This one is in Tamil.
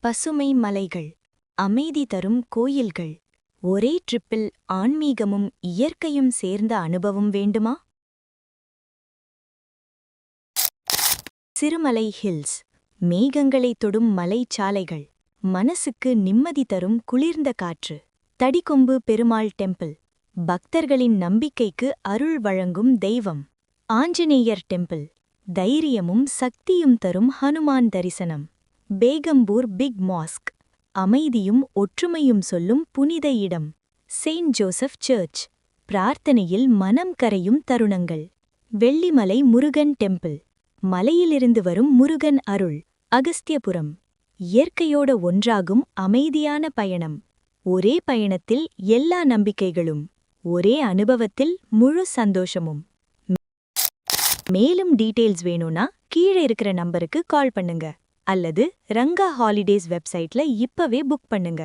பசுமை மலைகள், அமைதி தரும் கோயில்கள், ஒரே ட்ரிப்பில் ஆன்மீகமும் இயற்கையும் சேர்ந்த அனுபவம் வேண்டுமா? சிறுமலை ஹில்ஸ், மேகங்களைத் தொடும் மலைச்சாலைகள், மனசுக்கு நிம்மதி தரும் குளிர்ந்த காற்று. தடிக்கொம்பு பெருமாள் டெம்பிள், பக்தர்களின் நம்பிக்கைக்கு அருள் வழங்கும் தெய்வம். ஆஞ்சநேயர் டெம்பிள், தைரியமும் சக்தியும் தரும் ஹனுமான் தரிசனம். பேகம்பூர் பிக் மாஸ்க், அமைதியும் ஒற்றுமையும் சொல்லும் புனித இடம். செயின்ட் ஜோசப் சர்ச், பிரார்த்தனையில் மனம் கரையும் தருணங்கள். வெள்ளிமலை முருகன் டெம்பிள், மலையிலிருந்து வரும் முருகன் அருள். அகஸ்தியபுரம், இயற்கையோட ஒன்றாகும் அமைதியான பயணம். ஒரே பயணத்தில் எல்லா நம்பிக்கைகளும், ஒரே அனுபவத்தில் முழு சந்தோஷமும். மேலும் டீடெயில்ஸ் வேணும்னா கீழே இருக்கிற நம்பருக்கு கால் பண்ணுங்க அல்லது ரங்கா ஹாலிடேஸ் வெப்சைட்ல இப்பவே புக் பண்ணுங்க.